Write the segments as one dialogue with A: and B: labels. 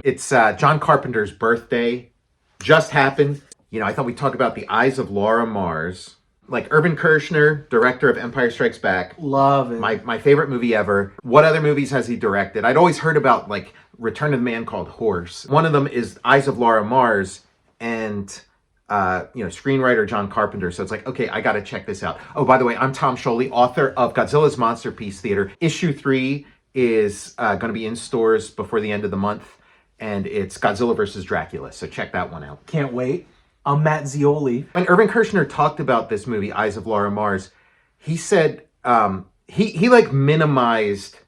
A: It's John Carpenter's birthday. Just happened. I thought we'd talk about The Eyes of Laura Mars. Like Irvin Kershner, director of Empire Strikes Back.
B: Love it.
A: My favorite movie ever. What other movies has he directed? I'd always heard about like Return of the Man Called Horse. One of them is Eyes of Laura Mars, and screenwriter John Carpenter. So it's like, okay, I got to check this out. Oh, by the way, I'm Tom Scioli, author of Godzilla's Monsterpiece Theatre. Issue 3 is going to be in stores before the end of the month, and it's Godzilla versus Dracula. So check that one out.
B: Can't wait. I'm Matt Zeoli.
A: When Irvin Kershner talked about this movie, Eyes of Laura Mars, he said he like minimized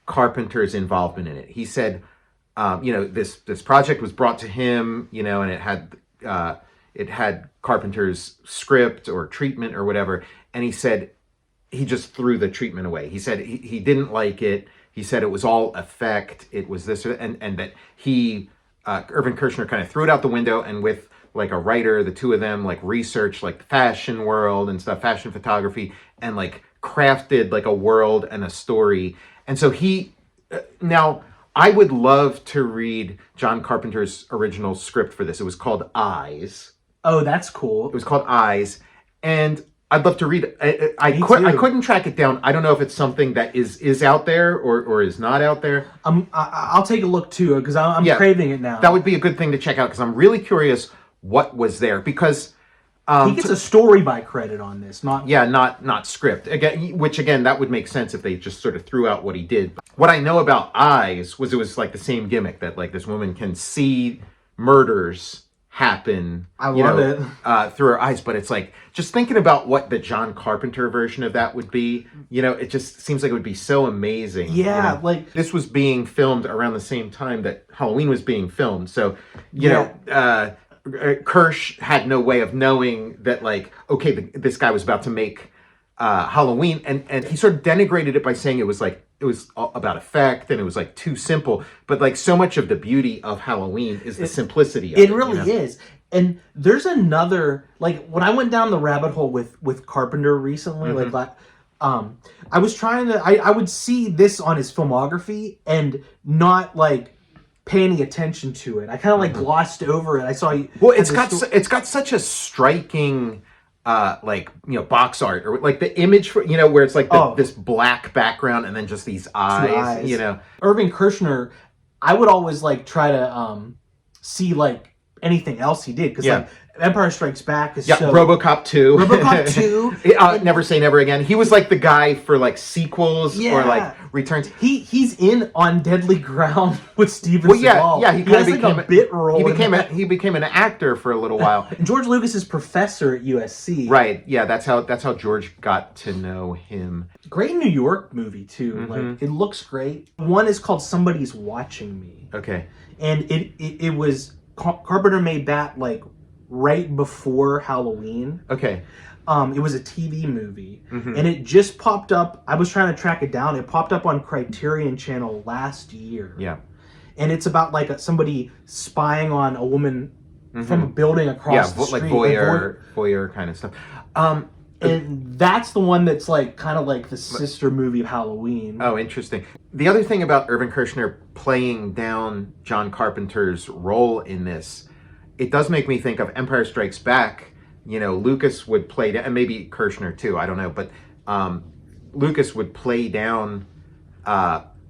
A: Carpenter's involvement in it. He said, this project was brought to him, and it had Carpenter's script or treatment or whatever, and he said he just threw the treatment away. He said he didn't like it. He said it was all effect. It was this, and that Irvin Kershner kind of threw it out the window, and with like a writer, the two of them like researched like the fashion world and stuff, fashion photography, and like crafted like a world and a story. And so now I would love to read John Carpenter's original script for this. It was called Eyes.
B: Oh, that's cool.
A: It was called Eyes, and I'd love to read it. I couldn't track it down. I don't know if it's something that is out there or is not out there.
B: I'll take a look too, because I'm craving it now.
A: That would be a good thing to check out, because I'm really curious what was there, because
B: he gets a story by credit on this,
A: not script. Again, that would make sense if they just sort of threw out what he did. What I know about Eyes was it was like the same gimmick, that like this woman can see murders happen.
B: I love it
A: through her eyes. But it's like, just thinking about what the John Carpenter version of that would be. It just seems like it would be so amazing.
B: Yeah, like
A: this was being filmed around the same time that Halloween was being filmed. So Kersh had no way of knowing that, like, okay, this guy was about to make Halloween, and he sort of denigrated it by saying it was about effect and it was like too simple. But like so much of the beauty of Halloween is the simplicity of it.
B: It really is. And there's another, like, when I went down the rabbit hole with Carpenter recently, I was trying to, I would see this on his filmography and not like pay any attention to it. I kind of like glossed over it. I saw
A: it's got such a striking box art, or like the image for where it's like this black background and then just these eyes.
B: Irvin Kershner, I would always like try to see like anything else he did, because like Empire Strikes Back is
A: RoboCop 2.
B: RoboCop 2.
A: Never Say Never Again. He was like the guy for like sequels or like returns.
B: He's in On Deadly Ground with Steven Seagal.
A: He has
B: like a bit role.
A: He became an actor for a little while.
B: And George Lucas is professor at USC.
A: Right. Yeah, that's how George got to know him.
B: Great New York movie too. Like, it looks great. One is called Somebody's Watching Me.
A: Okay.
B: And it was Carpenter made that like right before Halloween.
A: Okay.
B: It was a TV movie, and it just popped up. I was trying to track it down. It popped up on Criterion Channel last year.
A: Yeah.
B: And it's about like somebody spying on a woman from a building across the street.
A: Like voyeur kind of stuff.
B: And that's the one that's like kind of like the sister movie of Halloween.
A: Oh, interesting. The other thing about Irvin Kershner playing down John Carpenter's role in this, it does make me think of Empire Strikes Back. Lucas would play down, and maybe Kershner too, I don't know, but Lucas would play down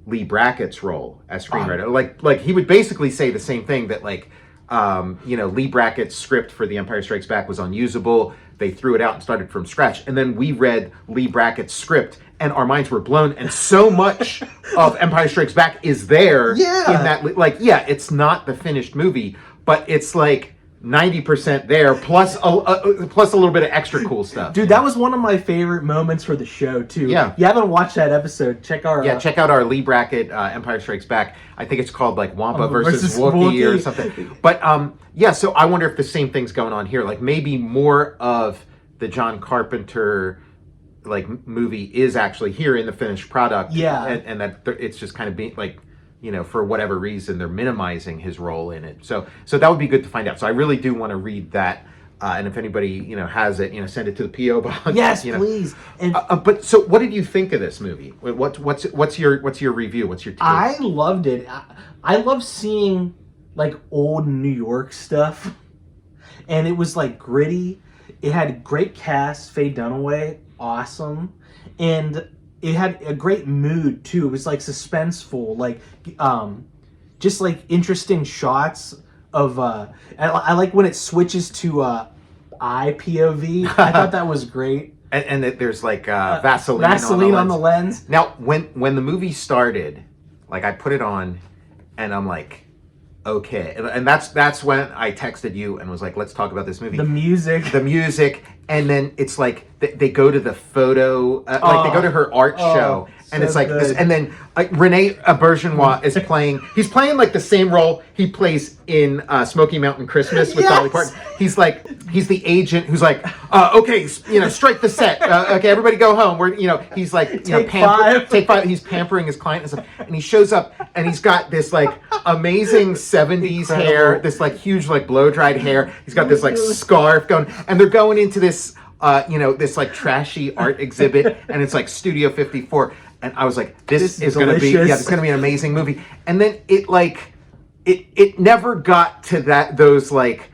A: Lee Brackett's role as screenwriter. Like he would basically say the same thing, that like Lee Brackett's script for The Empire Strikes Back was unusable. They threw it out and started from scratch. And then we read Lee Brackett's script and our minds were blown. And so much of Empire Strikes Back is there in that. Like, it's not the finished movie, but it's like 90% there, plus a little bit of extra cool stuff.
B: Dude, that was one of my favorite moments for the show too.
A: Yeah.
B: If you haven't watched that episode, check out
A: our Lee Brackett Empire Strikes Back. I think it's called like Wampa versus Wookiee or something. But so I wonder if the same thing's going on here. Like maybe more of the John Carpenter like movie is actually here in the finished product.
B: Yeah.
A: And that it's just kind of being like, for whatever reason, they're minimizing his role in it. So that would be good to find out. So I really do want to read that. And if anybody, has it, send it to the P.O. box.
B: Yes, please. And
A: but so what did you think of this movie? What's your review? What's your take?
B: I loved it. I love seeing like old New York stuff, and it was like gritty. It had a great cast, Faye Dunaway, awesome, and it had a great mood too. It was like suspenseful, like just like interesting shots of. I like when it switches to eye POV. I thought that was great.
A: And there's like Vaseline
B: on the lens.
A: Now, when the movie started, like I put it on, and I'm like, okay, and that's when I texted you and was like, let's talk about this movie.
B: The music,
A: and then it's like they go to the photo, like they go to her art show, and
B: so
A: it's like
B: good.
A: this, and then like Rene Auberjonois is playing. He's playing like the same role he plays in Smoky Mountain Christmas with Dolly Parton. He's the agent who's like, okay, strike the set. Okay, everybody go home. He's like,
B: take five.
A: Take five. He's pampering his client and stuff, and he shows up and he's got this like amazing 70s hair, this like huge like blow dried hair. He's got this like scarf going, and they're going into this this like trashy art exhibit, and it's like Studio 54. And I was like, this is going to be, it's going to be an amazing movie. And then it never got to those like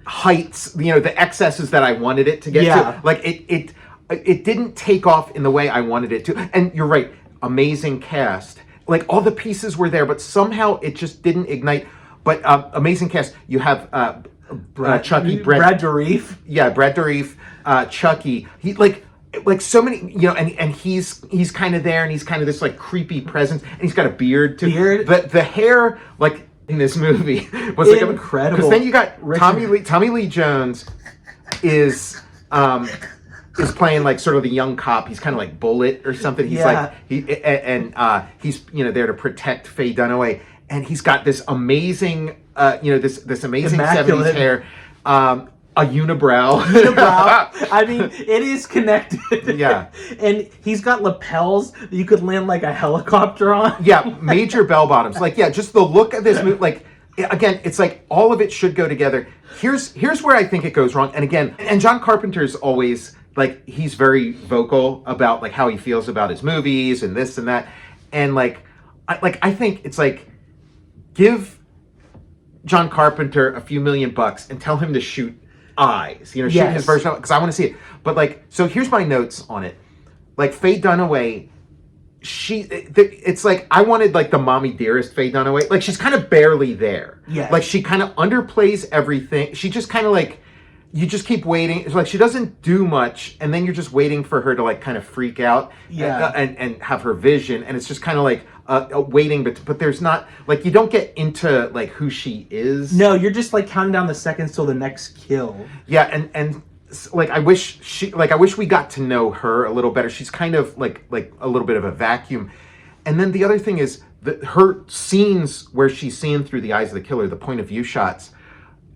A: heights, the excesses that I wanted it to get to. Like it didn't take off in the way I wanted it to. And you're right, amazing cast. Like all the pieces were there, but somehow it just didn't ignite. But amazing cast. You have Chucky,
B: Brad Dourif.
A: Yeah, Brad Dourif, Chucky. He like so many, and he's kind of there, and he's kind of this like creepy presence, and he's got a beard too. The hair, like in this movie, was like
B: incredible.
A: Because then you got Tommy Lee Jones is playing like sort of the young cop. He's kind of like Bullet or something. He's he's there to protect Faye Dunaway, and he's got this amazing this amazing
B: Immaculate
A: 70s hair. A unibrow.
B: I mean, it is connected.
A: Yeah.
B: And he's got lapels that you could land like a helicopter on.
A: Yeah, major bell bottoms. Like, yeah, just the look of this movie. Like, again, it's like all of it should go together. Here's where I think it goes wrong. And again, and John Carpenter's always, like, he's very vocal about, like, how he feels about his movies and this and that. And, I think it's like, give John Carpenter a few $1,000,000 and tell him to shoot eyes, shoot his version of it, because I want to see it. But so here's my notes on it. Like Faye Dunaway, it's like I wanted like the mommy dearest Faye Dunaway. Like she's kind of barely there.
B: Yeah.
A: Like she kind of underplays everything. She just kind of like, you just keep waiting. It's like she doesn't do much, and then you're just waiting for her to like kind of freak out and have her vision, and it's just kind of like waiting, but there's not, like, you don't get into like who she is.
B: No, you're just like counting down the seconds till the next kill.
A: Yeah, and like I wish we got to know her a little better. She's kind of like a little bit of a vacuum. And then the other thing is that her scenes where she's seeing through the eyes of the killer, the point of view shots.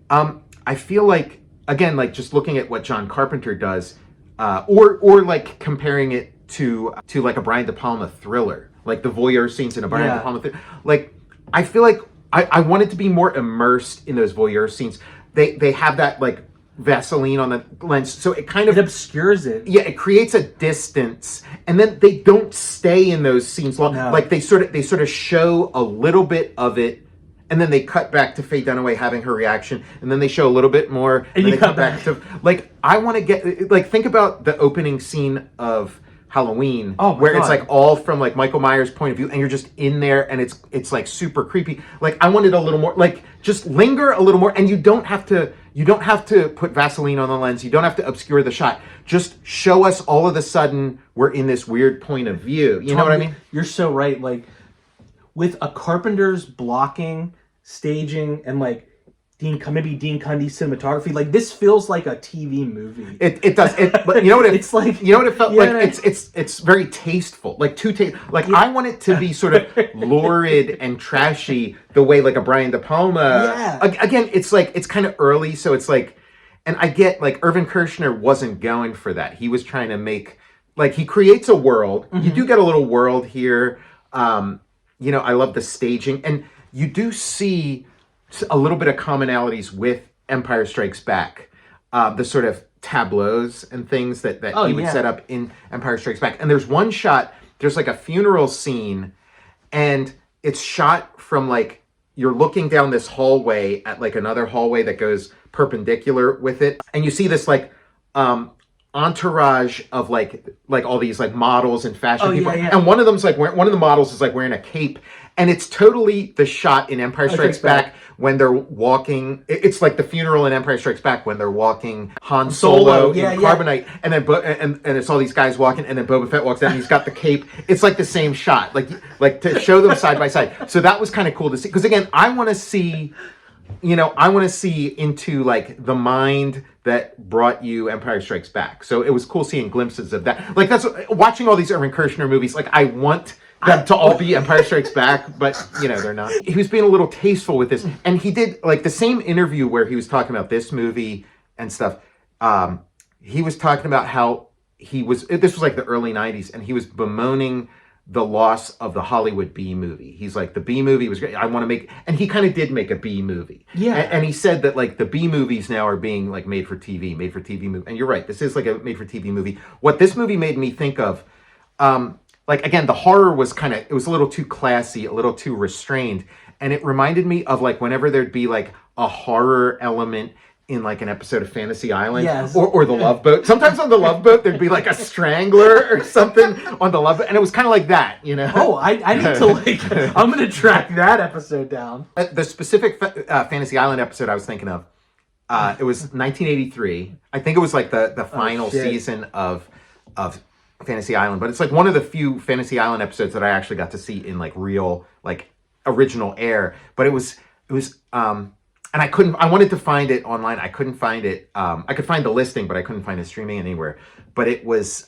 A: I feel like, again, like just looking at what John Carpenter does, or like comparing it to like a Brian De Palma thriller, like the voyeur scenes in a Brian De Palma thriller. Like I feel like I wanted to be more immersed in those voyeur scenes. They have that like Vaseline on the lens, so it kind of
B: obscures it.
A: Yeah, it creates a distance, and then they don't stay in those scenes long.
B: No.
A: Like they sort of show a little bit of it, and then they cut back to Faye Dunaway having her reaction, and then they show a little bit more, and
B: you
A: they cut back to, like, I want to get, like, think about the opening scene of Halloween, where it's like all from like Michael Myers' point of view, and you're just in there, and it's like super creepy. Like I wanted a little more, like just linger a little more, and you don't have to put Vaseline on the lens. You don't have to obscure the shot. Just show us all of a sudden we're in this weird point of view. You know what I mean?
B: You're so right. Like with a Carpenter's blocking, staging, and like maybe Dean Cundy's cinematography, like this feels like a TV movie.
A: It does. But you know what
B: it's like?
A: You know what it felt like? It's very tasteful. Like I want it to be sort of lurid and trashy, the way like a Brian De Palma.
B: Yeah.
A: Again, it's like it's kind of early, so it's like, and I get like Irvin Kershner wasn't going for that. He was trying to make, like, he creates a world. Mm-hmm. You do get a little world here. I love the staging, and you do see a little bit of commonalities with Empire Strikes Back. The sort of tableaus and things that he would set up in Empire Strikes Back. And there's one shot, there's like a funeral scene, and it's shot from like you're looking down this hallway at like another hallway that goes perpendicular with it, and you see this like entourage of like all these like models and fashion people, and one of them's like one of the models is like wearing a cape, and it's totally the shot in Empire Strikes Back when they're walking. It's like the funeral in Empire Strikes Back when they're walking Han Solo in Carbonite, and then and it's all these guys walking, and then Boba Fett walks down, and he's got the cape. It's like the same shot, like to show them side by side. So that was kind of cool to see, because again, I want to see into like the mind that brought you Empire Strikes Back. So it was cool seeing glimpses of that. Like that's watching all these Irvin Kershner movies. Like I want them to all be Empire Strikes Back, but they're not. He was being a little tasteful with this, and he did like the same interview where he was talking about this movie and stuff. He was talking about how this was like the early 90s, and he was bemoaning the loss of the Hollywood B movie. He's like, the B movie was great. I want to make, and he kind of did make a B movie. Yeah. And he said that like the B movies now are being like made for TV movie. And you're right, this is like a made for TV movie. What this movie made me think of, like again, the horror was it was a little too classy, a little too restrained. And it reminded me of like whenever there'd be like a horror element in like an episode of Fantasy Island, or the Love Boat. Sometimes on the Love Boat there'd be like a strangler or something on the Love Boat, and it was kind of like that,
B: Oh, I need to like. I'm gonna track that episode down.
A: The specific Fantasy Island episode I was thinking of, it was 1983. I think it was like the final season of Fantasy Island, but it's like one of the few Fantasy Island episodes that I actually got to see in like real like original air. But it was. And I wanted to find it online. I couldn't find it. I could find the listing, but I couldn't find it streaming anywhere. But it was,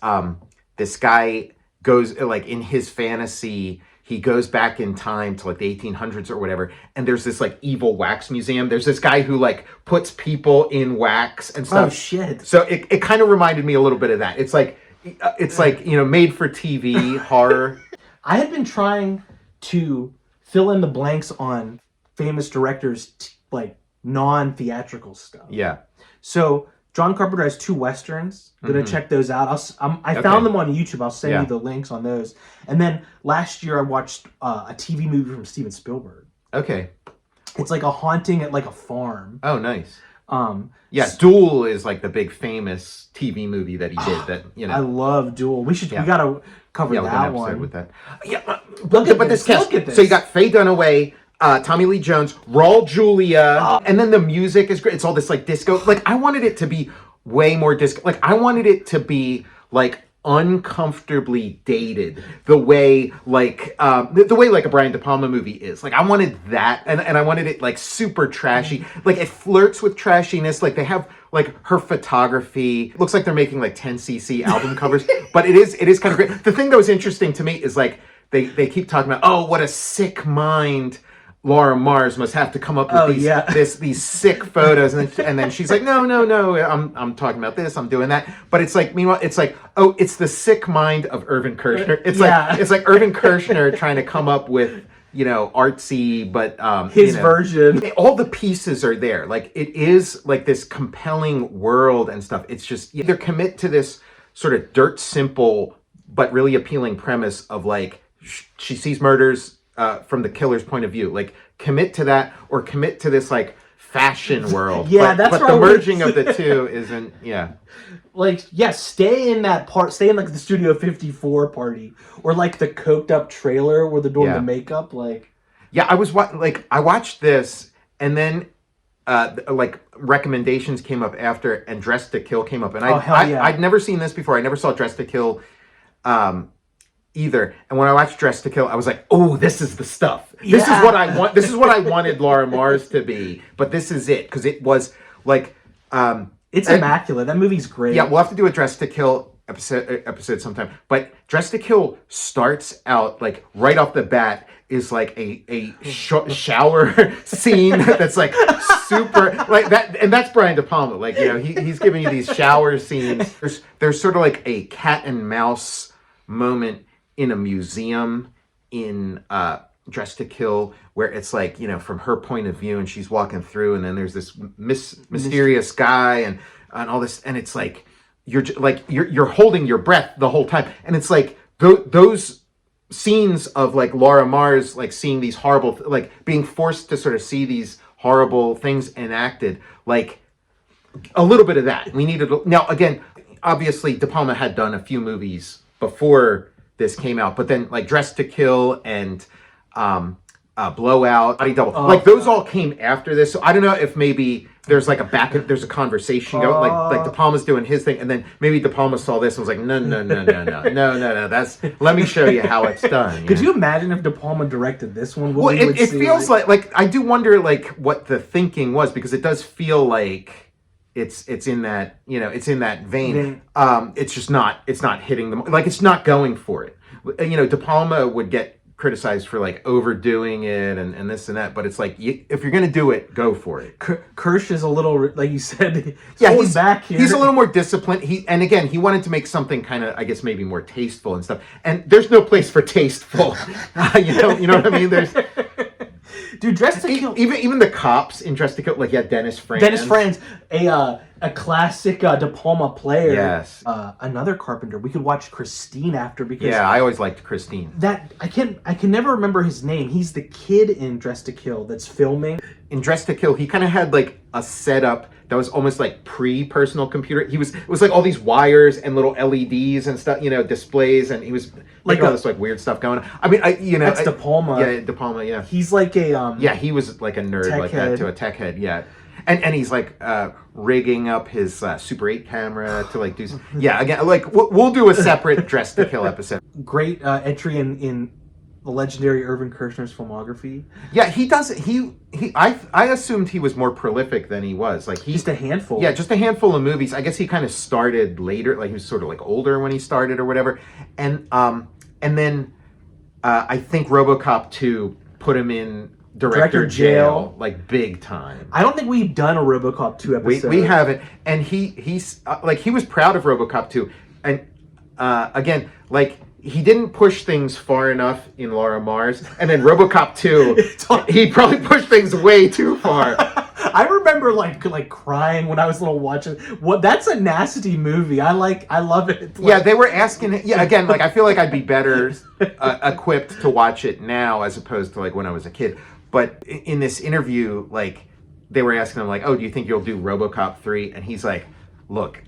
A: this guy goes, like in his fantasy, he goes back in time to like the 1800s or whatever. And there's this like evil wax museum. There's this guy who like puts people in wax and stuff.
B: Oh shit.
A: So it kind of reminded me a little bit of that. It's like made for TV horror.
B: I had been trying to fill in the blanks on famous directors, like non-theatrical stuff.
A: Yeah.
B: So John Carpenter has 2 westerns. I'm gonna check those out. I found them on YouTube. I'll send you the links on those. And then last year I watched a TV movie from Steven Spielberg.
A: Okay.
B: It's like a haunting at like a farm.
A: Oh, nice. Duel is like the big famous TV movie that he did. That
B: I love Duel. We gotta cover that one
A: with that. Yeah, look at this cast. So you got Faye Dunaway, Tommy Lee Jones, Raul Julia, and then the music is great. It's all this like disco. Like I wanted it to be way more disco. Like I wanted it to be like uncomfortably dated, the way like a Brian De Palma movie is. Like I wanted that, and I wanted it like super trashy. Like it flirts with trashiness. Like they have like her photography. It looks like they're making like 10cc album covers, but it is kind of great. The thing that was interesting to me is like they keep talking about, oh, what a sick mind Laura Mars must have to come up with these sick photos, and then she's like, no, I'm talking about this, I'm doing that. But it's like, meanwhile, it's like, oh, it's the sick mind of Irvin Kershner. It's like Irvin Kershner trying to come up with artsy, but
B: his version.
A: All the pieces are there. Like it is like this compelling world and stuff. It's just either commit to this sort of dirt simple but really appealing premise of like she sees murders from the killer's point of view, like commit to that, or commit to this like fashion world. But the merging of the two isn't.
B: Stay in that part. Stay in like the Studio 54 party, or like the coked up trailer where they're doing the makeup.
A: I watched this, and then like recommendations came up after, and Dressed to Kill came up, and I'd never seen this before. I never saw Dressed to Kill. Either. And when I watched Dressed to Kill, I was like, oh, this is the stuff. This is what I want. This is what I wanted Laura Mars to be. But this is it. Because it was like...
B: it's immaculate. That movie's great.
A: Yeah, we'll have to do a Dressed to Kill episode sometime. But Dressed to Kill starts out, like, right off the bat, is like a shower scene that's like super... like that, and that's Brian De Palma. Like, he's giving you these shower scenes. There's sort of like a cat and mouse moment in a museum in Dressed to Kill, where it's like, from her point of view, and she's walking through, and then there's this mysterious guy and all this, and it's like you're holding your breath the whole time, and it's like those scenes of like Laura Mars like seeing these horrible, like being forced to sort of see these horrible things enacted, like a little bit of that. We needed now again. Obviously, De Palma had done a few movies before this came out, but then like Dressed to Kill and Blowout, Body Double, like those all came after this. So I don't know if maybe there's like there's a conversation going, like De Palma's doing his thing, and then maybe De Palma saw this and was like, no, that's, let me show you how it's done.
B: Could you imagine if De Palma directed this one?
A: Well, it feels like I do wonder like what the thinking was, because it does feel like it's in that, you know, it's in that vein. It's just not, it's not hitting them, like it's not going for it. You know, De Palma would get criticized for like overdoing it and this and that, but it's like, if you're gonna do it, go for it.
B: Kersh is a little, like you said,
A: he's
B: back here.
A: He's a little more disciplined. And again, he wanted to make something kind of, I guess, maybe more tasteful and stuff. And there's no place for tasteful. you know what I mean? There's.
B: Dude, Dressed to Kill.
A: Even the cops in Dressed to Kill, like, yeah, Dennis Franz.
B: Dennis Franz, a classic De Palma player.
A: Yes.
B: Another Carpenter. We could watch Christine after, because
A: yeah, I always liked Christine.
B: That I can never remember his name. He's the kid in Dressed to Kill that's filming.
A: In Dressed to Kill, he kind of had like a setup that was almost like pre-personal computer. It was like all these wires and little LEDs and stuff, you know, displays, and he was like all this like weird stuff going on. I mean,
B: that's De Palma.
A: Yeah, De Palma. Yeah,
B: he's like a
A: yeah, he was like a nerd like that too, a tech head. Yeah, and he's like rigging up his Super 8 camera to like do some, yeah. Again, like we'll do a separate Dressed to Kill episode.
B: Great entry in the legendary Irvin Kershner's filmography.
A: Yeah, he does. I assumed he was more prolific than he was. Like
B: just a handful.
A: Yeah, just a handful of movies. I guess he kind of started later. Like he was sort of like older when he started or whatever. And then I think RoboCop 2 put him in director jail like big time.
B: I don't think we've done a RoboCop 2 episode.
A: We haven't. And he's like he was proud of RoboCop 2. And again, like, he didn't push things far enough in Laura Mars, and then RoboCop 2, he probably pushed things way too far.
B: I remember like crying when I was little watching. What? That's a nasty movie. I love it.
A: Yeah, they were asking. Yeah, again, like I feel like I'd be better equipped to watch it now as opposed to like when I was a kid. But in this interview, like they were asking him like, "Oh, do you think you'll do RoboCop 3?" And he's like, "Look,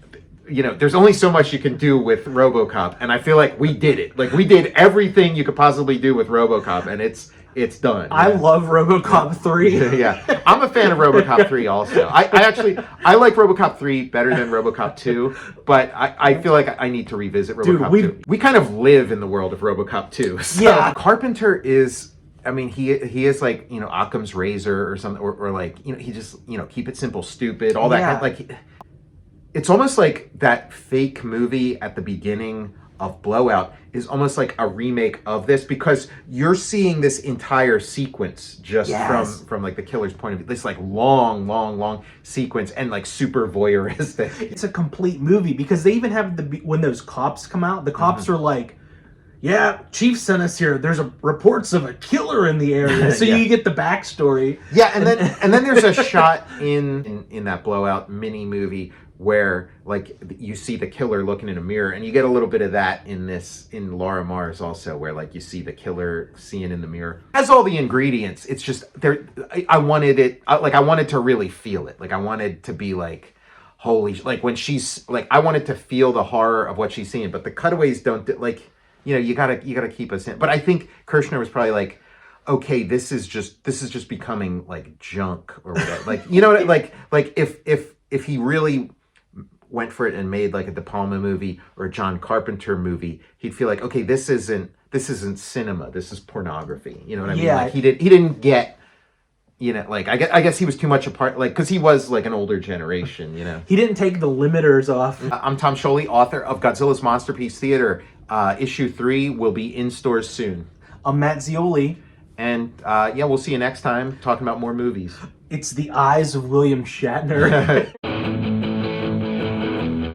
A: you know, there's only so much you can do with RoboCop, and I feel like we did it. Like we did everything you could possibly do with RoboCop, and it's done."
B: I love RoboCop 3.
A: Yeah, I'm a fan of RoboCop 3 also. I like RoboCop 3 better than RoboCop 2, but I feel like I need to revisit RoboCop 2. We kind of live in the world of RoboCop 2. So. Yeah, Carpenter is. I mean, he is like, you know, Occam's razor or something, or like, you know, he just, you know, keep it simple, stupid, all that kind of, like. It's almost like that fake movie at the beginning of Blowout is almost like a remake of this, because you're seeing this entire sequence just from like the killer's point of view. This like long sequence and like super voyeuristic.
B: It's a complete movie, because they even have when those cops come out, the cops are like, "Yeah, Chief sent us here. There's reports of a killer in the area." So you get the backstory.
A: Yeah, and then there's a shot in that Blowout mini movie where like you see the killer looking in a mirror, and you get a little bit of that in Laura Mars also, where like you see the killer seeing in the mirror. It has all the ingredients. It's just there. I wanted to really feel it. Like I wanted to be like, holy, like when she's like, I wanted to feel the horror of what she's seeing, but the cutaways don't, like, you know, you gotta keep us in. But I think Kershner was probably like, okay, this is just becoming like junk or whatever. Like, you know what, like if he really went for it and made like a De Palma movie or a John Carpenter movie, he'd feel like, okay, this isn't cinema, this is pornography. You know what I mean? Like he didn't get, you know, like I guess he was too much a part, like, because he was like an older generation, you know.
B: He didn't take the limiters off.
A: I'm Tom Scioli, author of Godzilla's Monsterpiece Theatre. Issue 3 will be in stores soon.
B: I'm Matt Zeoli.
A: And yeah, we'll see you next time talking about more movies.
B: It's the eyes of William Shatner.